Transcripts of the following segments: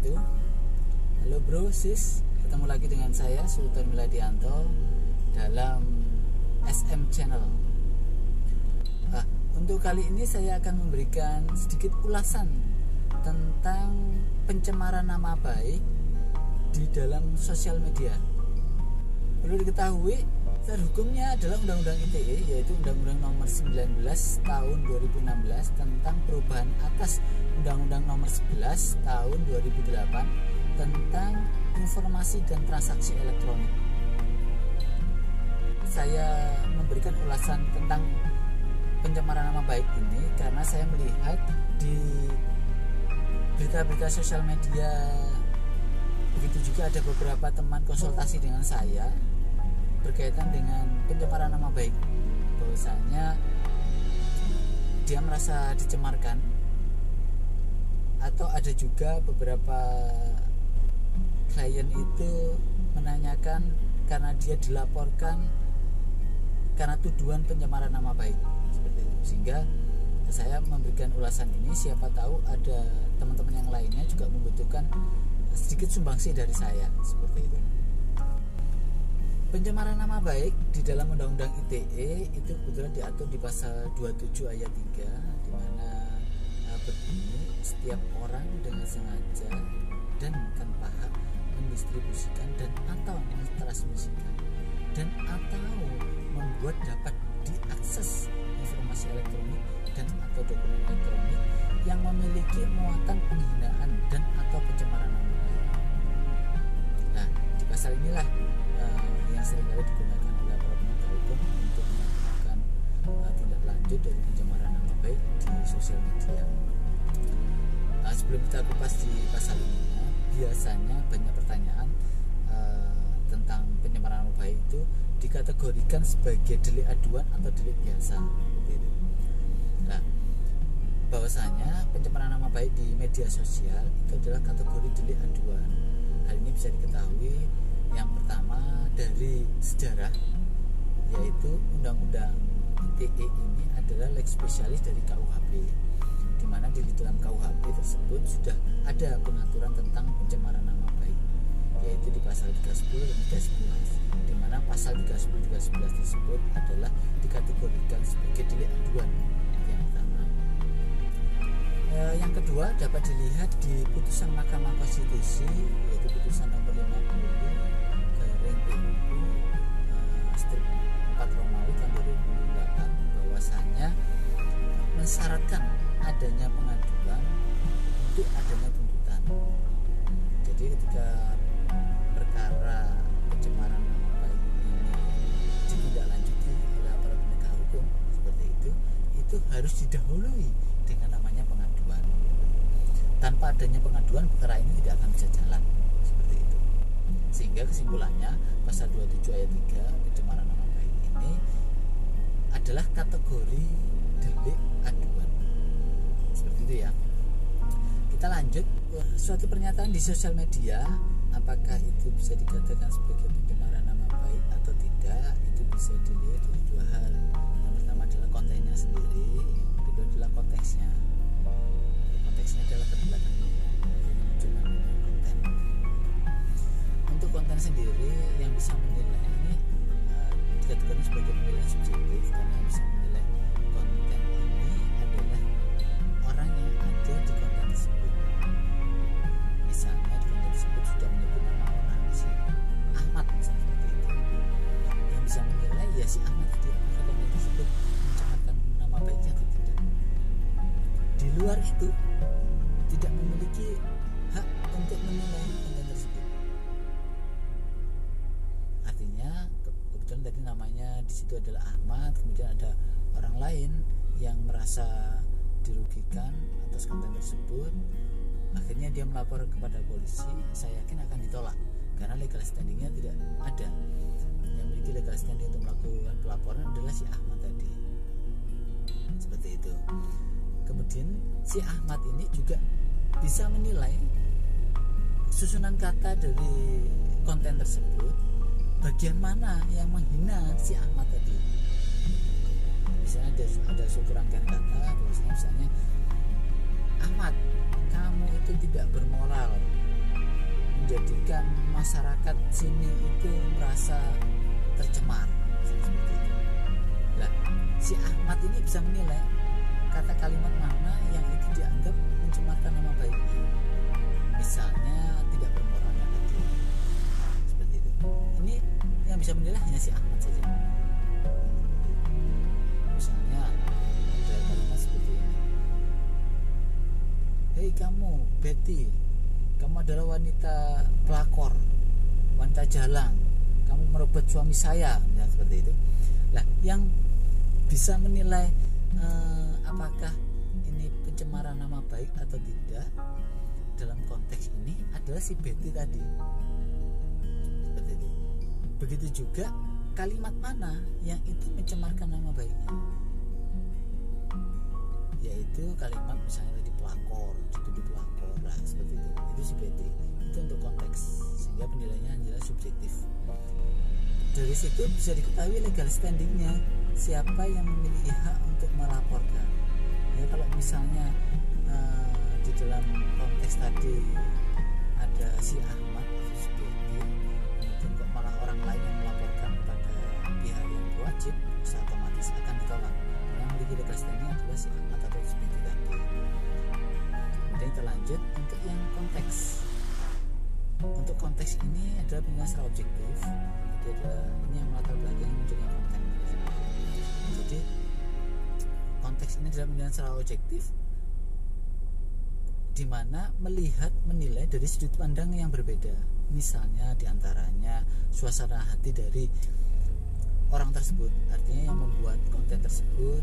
wabarakatuh. Halo bro, sis, ketemu lagi dengan saya Sultan Miladianto dalam SM Channel. Untuk kali ini saya akan memberikan sedikit ulasan tentang pencemaran nama baik di dalam sosial media. Perlu diketahui, hukumnya adalah Undang-Undang ITE, yaitu Undang-Undang Nomor 19 Tahun 2016 tentang perubahan atas Undang-Undang Nomor 11 Tahun 2008 tentang informasi dan transaksi elektronik. Saya memberikan ulasan tentang pencemaran nama baik ini karena saya melihat di berita-berita sosial media, begitu juga ada beberapa teman konsultasi dengan saya berkaitan dengan pencemaran nama baik, bahwasanya dia merasa dicemarkan, atau ada juga beberapa klien itu menanyakan karena dia dilaporkan karena tuduhan pencemaran nama baik seperti itu. Sehingga saya memberikan ulasan ini, siapa tahu ada teman-teman yang lainnya juga membutuhkan sedikit sumbangsi dari saya seperti itu. Pencemaran nama baik di dalam Undang-Undang ITE itu kebetulan diatur di pasal 27 ayat 3, di mana berbunyi setiap orang dengan sengaja dan tanpa hak mendistribusikan dan atau mentransmisikan dan atau membuat dapat diakses informasi elektronik dan atau dokumen elektronik yang memiliki muatan penghinaan dan atau pencemaran nama baik. Nah, di pasal inilah yang seringkali digunakan oleh para penegak hukum untuk melakukan tindak lanjut dari pencemaran nama baik di sosial media. Sebelum kita kupas di pasal ini, biasanya banyak pertanyaan tentang pencemaran nama baik itu dikategorikan sebagai delik aduan atau delik biasa. Nah, bahwasanya pencemaran nama baik di media sosial itu adalah kategori delik aduan. Hal ini bisa diketahui yang pertama dari sejarah, yaitu Undang-Undang ITE ini adalah lex spesialis dari KUHP, di mana di dalam KUHP tersebut sudah ada pengaturan tentang pencemaran nama baik, yaitu di pasal 310 dan 311, di mana pasal 310 dan 311 tersebut adalah dikategorikan sebagai delik aduan. Yang pertama. Yang kedua dapat dilihat di putusan Mahkamah Konstitusi, yaitu putusan nomor 50 PMU strip 4 Romawi tahun 2008, bahwasanya mensyaratkan adanya pengaduan untuk adanya tuntutan. Jadi ketika perkara pencemaran nama baik ini ditindaklanjuti oleh aparat penegak hukum seperti itu harus didahului dengan namanya pengaduan. Tanpa adanya pengaduan, perkara ini tidak akan bisa jalan seperti itu. Sehingga kesimpulannya pasal 27 ayat 3 pencemaran nama baik ini adalah kategori delik aduan. Seperti itu ya. Kita lanjut, suatu pernyataan di sosial media apakah itu bisa dikatakan sebagai pencemaran nama baik atau tidak, itu bisa dilihat dari dua hal. Yang pertama adalah kontennya sendiri, yang kedua adalah konteksnya. Konteksnya adalah terbelakangnya, muncul namanya konten. Untuk konten sendiri yang bisa menilai ini dikategorikan sebagai penilaian subjektif, karena yang bisa menilai konten ini adalah orang yang ada di konten tersebut. Misalnya di konten tersebut sudah menyebut nama orang, si Ahmad misalnya, seperti itu. Yang bisa menilai ya si Ahmad tadi, apakah konten tersebut mencemarkan nama baiknya atau tidak. Di luar itu tidak memiliki hak untuk menilai konten tersebut. Artinya kebetulan tadi namanya di situ adalah Ahmad, kemudian ada orang lain yang merasa dirugikan atas konten tersebut, akhirnya dia melapor kepada polisi. Saya yakin akan ditolak karena legal standingnya tidak ada. Yang memiliki legal standing untuk melakukan pelaporan adalah si Ahmad tadi. Seperti itu. Kemudian si Ahmad ini juga bisa menilai susunan kata dari konten tersebut, bagian mana yang menghina si Ahmad tadi. Misalnya ada suatu rangkaian kata, misalnya Ahmad, kamu itu tidak bermoral, menjadikan masyarakat sini itu merasa tercemar seperti itu. Nah, si Ahmad ini bisa menilai kata kalimat mana yang itu dianggap mencemarkan nama baiknya. Misalnya tidak bermoral tadi, seperti itu. Ini yang bisa menilai hanya si Ahmad saja. Misalnya ada kalimat seperti ini: hei kamu Betty, kamu adalah wanita pelakor, wanita jalang, kamu merebut suami saya, misalnya seperti itu. Nah, yang bisa menilai apakah ini pencemaran nama baik atau tidak dalam konteks ini adalah si Betty tadi, seperti itu. Begitu juga kalimat mana yang itu mencemarkan nama baiknya, yaitu kalimat misalnya tadi pelakor, dituduh pelakor, lah seperti itu si Betty. Itu untuk konteks, sehingga penilaiannya adalah subjektif. Dari situ bisa diketahui legal standingnya, siapa yang memiliki hak untuk melaporkan. Ya, kalau misalnya di dalam konteks tadi ada si Ahmad atau si Betty, kemudian kok malah orang lain yang melaporkan kepada pihak yang berwajib, bisa otomatis akan ditolak. Yang memiliki legal standing adalah si Ahmad atau si Betty tadi. Kemudian kita lanjut untuk yang konteks. Untuk konteks ini adalah penilaian secara objektif. Jadi adalah ini yang melatar belakangi munculnya konten. Jadi konteks ini adalah penilaian secara objektif, di mana melihat menilai dari sudut pandang yang berbeda. Misalnya diantaranya suasana hati dari orang tersebut, artinya yang membuat konten tersebut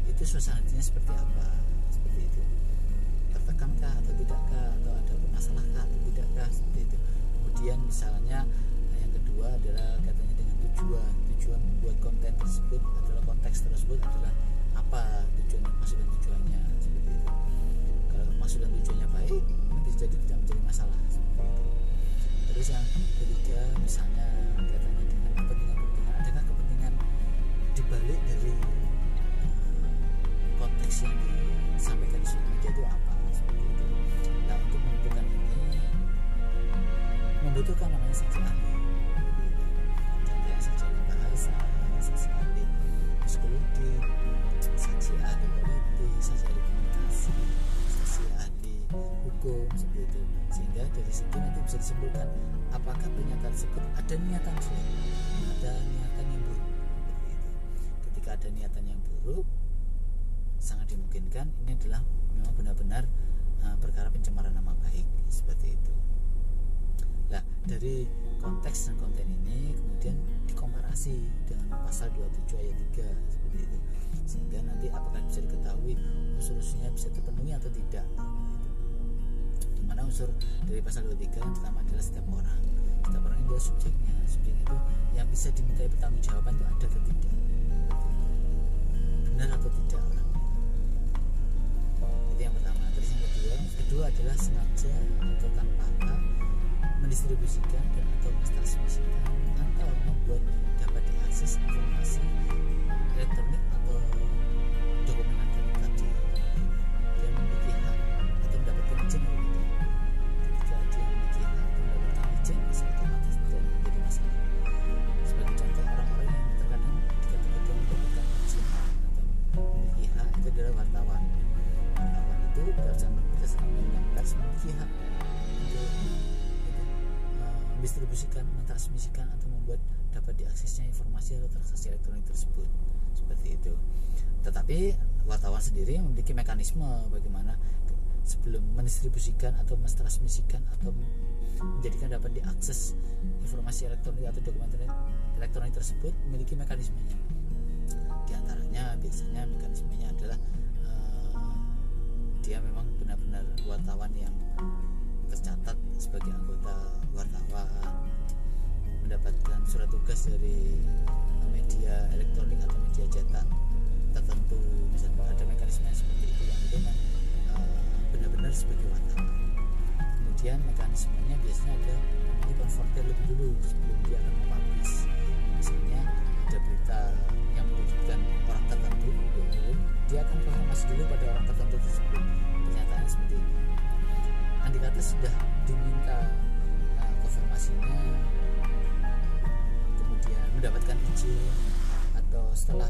itu suasana hatinya seperti apa, seperti itu. Tertekankah atau tidakkah, atau ada masalahkah atau tidakkah, seperti itu. Kemudian misalnya yang kedua adalah katanya dengan tujuan membuat konten tersebut adalah konteks tersebut adalah apa tujuan, maksud dan tujuannya, seperti itu. Kalau maksud dan tujuannya baik, ini bisa jadi tidak menjadi masalah, seperti itu. Terus yang ketiga misalnya katanya dengan kepentingan, adakah kepentingan dibalik dari konteks yang disampaikan di sosial media itu apa, seperti itu. Nah, untuk menentukan ini membutuhkan namanya saksi ahli, contohnya saksi ahli bahasa, saksi ahli psikologi, saksi ahli politik, saksi ahli komunikasi, saksi ahli hukum, seperti itu. Sehingga dari situ nanti bisa disimpulkan apakah pernyataan tersebut ada niatan jelek, ada niatan yang buruk, seperti itu. Ketika ada niatan yang buruk, sangat dimungkinkan ini adalah memang benar-benar perkara pencemaran nama baik, seperti itu. Nah, dari konteks dan konten ini kemudian dikomparasi dengan pasal 27 ayat 3, seperti itu. Sehingga nanti apakah bisa diketahui unsur-unsurnya bisa terpenuhi atau tidak, di mana unsur dari pasal 23 yang pertama adalah setiap orang ini adalah subjeknya itu yang bisa dimintai pertanggungjawaban itu ada atau tidak, benar atau tidak orang. Itu yang pertama. Terus yang kedua adalah sengaja atau tanpa hak mendistribusikan dan atau mentransmisikan atau membuat dapat diakses informasi elektronik atau dokumen elektronik tadi. Dia memiliki hak atau mendapatkan izin dari itu. Ketika dia memiliki hak atau mendapatkan izin, bisa otomatis tidak menjadi masalah. Sebagai contoh, orang-orang yang terkadang ketika dia mendapatkan izin atau memiliki hak itu adalah wartawan. Wartawan itu berdasarkan undang-undang pers memiliki hak untuk mendistribusikan, mentransmisikan atau membuat dapat diaksesnya informasi atau transaksi elektronik tersebut, seperti itu. Tetapi wartawan sendiri memiliki mekanisme bagaimana sebelum mendistribusikan atau mentransmisikan atau menjadikan dapat diakses informasi elektronik atau dokumen elektronik tersebut memiliki mekanismenya. Di antaranya biasanya mekanismenya adalah dia memang benar-benar wartawan yang tercatat sebagai anggota wartawan, mendapatkan surat tugas dari media elektronik atau media cetak tertentu, misalnya ada mekanisme seperti itu yang itu kan benar-benar sebagai wartawan. Kemudian mekanismenya biasanya ada namanya konverter lebih dulu sebelum dia akan mempublish. Misalnya ada berita yang menyudutkan orang tertentu, dia akan konfirmasi dulu pada orang tertentu tersebut pernyataannya seperti ini. Andai kata sudah diminta informasinya, kemudian mendapatkan izin, atau setelah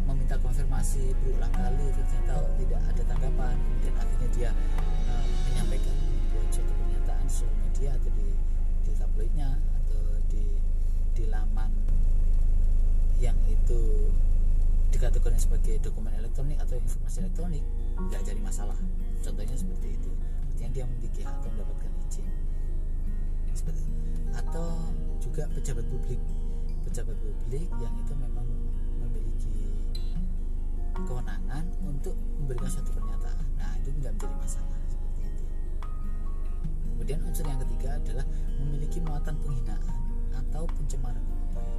meminta konfirmasi berulang kali ternyata tidak ada tanggapan, kemudian akhirnya dia menyampaikan membuat suatu pernyataan di sosial media atau di tabloidnya atau di laman yang itu dikategorikan sebagai dokumen elektronik atau informasi elektronik, nggak jadi masalah. Contohnya seperti itu, artinya dia memiliki hak atau mendapatkan izin seperti itu. Atau juga pejabat publik yang itu memang memiliki kewenangan untuk memberikan suatu pernyataan, nah itu nggak menjadi masalah seperti itu. Kemudian unsur yang ketiga adalah memiliki muatan penghinaan atau pencemaran nama baik.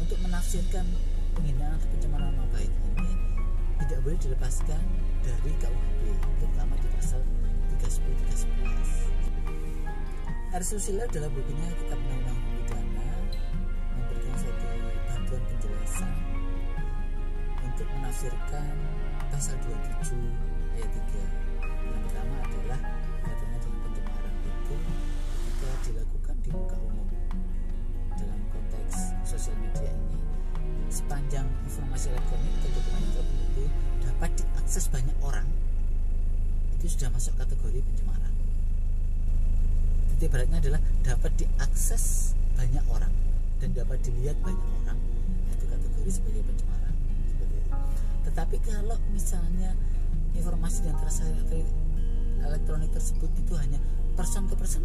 Untuk menafsirkan penghinaan atau pencemaran nama baik ini tidak boleh dilepaskan dari KUHP, terutama di pasal 310-311. Aristusila dalam bukunya Kitab Undang-Undang Pidana memberikan suatu bantuan penjelasan untuk menafsirkan pasal 27 ayat 3. Yang pertama adalah katanya dengan pencemaran itu ketika dilakukan di muka umum. Dalam konteks sosial media ini, sepanjang informasi elektronik atau dokumen elektronik itu dapat diakses banyak orang, itu sudah masuk kategori pencemaran. Jadi ibaratnya adalah dapat diakses banyak orang dan dapat dilihat banyak orang, itu kategori sebagai pencemaran. Seperti itu. Tetapi kalau misalnya informasi dan transaksi elektronik tersebut itu hanya person to person,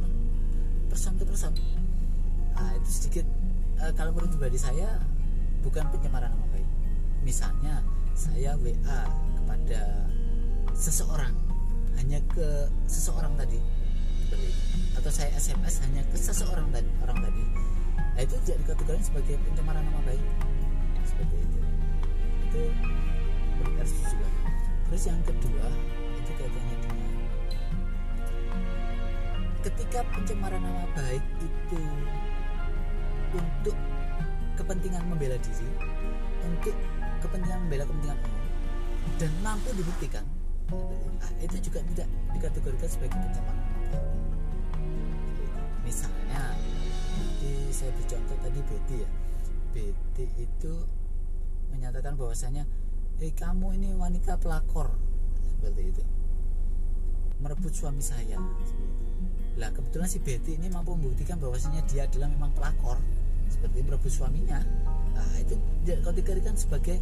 nah, itu sedikit kalau menurut pribadi saya bukan pencemaran nama baik. Misalnya saya WA kepada seseorang, hanya ke seseorang tadi, atau saya SMS hanya ke seseorang tadi, nah, itu tidak dikategorikan sebagai pencemaran nama baik. Seperti itu. Itu harus juga. Terus yang kedua itu kaitannya dengan ketika pencemaran nama baik itu untuk kepentingan membela diri, untuk kepentingan membela kepentingan umum dan mampu dibuktikan, itu juga tidak dikategorikan sebagai pencemaran nama baik. Misalnya saya bercontoh tadi Betty ya, Betty itu menyatakan bahwasanya kamu ini wanita pelakor, seperti itu, merebut suami saya, seperti itu. Lah kebetulan si Betty ini mampu membuktikan bahwasanya dia adalah memang pelakor, seperti merebut suaminya. Nah, itu dikategorikan sebagai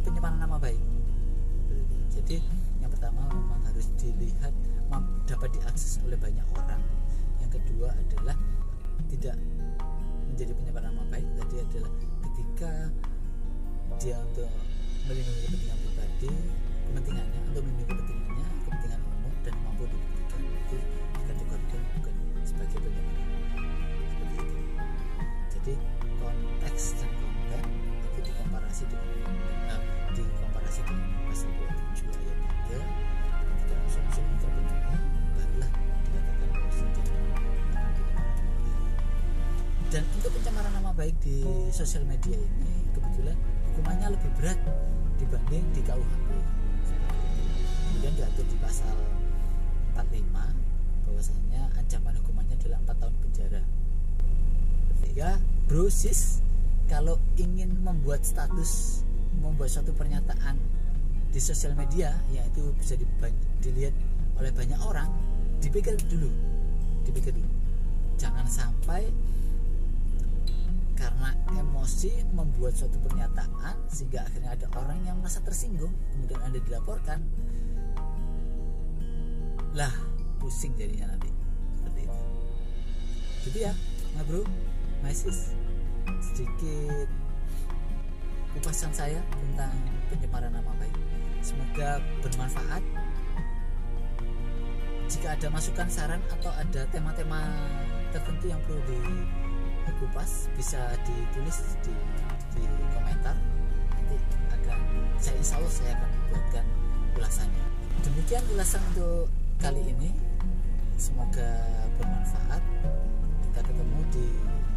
pencemaran nama baik. Jadi yang pertama memang harus dilihat dapat diakses oleh banyak orang. Yang kedua adalah tidak menjadi pencemaran nama baik tadi adalah ketika dia untuk melindungi kepentingan pribadi, kepentingannya untuk melindungi kepentingan umum dan mampu dibuktikan, itu dikategorikan bukan sebagai pencemaran. Seperti itu. Jadi konteks dan konten itu dikomparasi dengan pasal 27 ayat 3. Ketika unsur-unsur ini terpenuhi, barulah dikatakan bahwa menjadi pencemaran nama baik. Dan untuk pencemaran nama baik di sosial media ini kebetulan hukumannya lebih berat dibanding di KUHP. Kemudian diatur di pasal 45 bahwasanya ancaman hukumannya adalah 4 tahun penjara. Ketiga, bro sis, kalau ingin membuat suatu pernyataan di sosial media, yaitu bisa dilihat oleh banyak orang, dipikir dulu. Jangan sampai karena emosi membuat suatu pernyataan sehingga akhirnya ada orang yang merasa tersinggung, kemudian Anda dilaporkan, lah pusing jadinya nanti. Seperti itu. Gitu ya, nah bro, my sis, sedikit kupasan saya tentang pencemaran nama baik. Semoga bermanfaat. Jika ada masukan, saran, atau ada tema-tema tertentu yang perlu dikupas, bisa ditulis di komentar. Nanti insya Allah saya akan buatkan ulasannya. Demikian ulasan untuk kali ini. Semoga bermanfaat. Kita ketemu di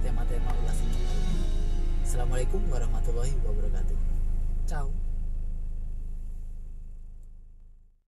tema-tema ulasan yang lainnya. Assalamualaikum warahmatullahi wabarakatuh. Ciao.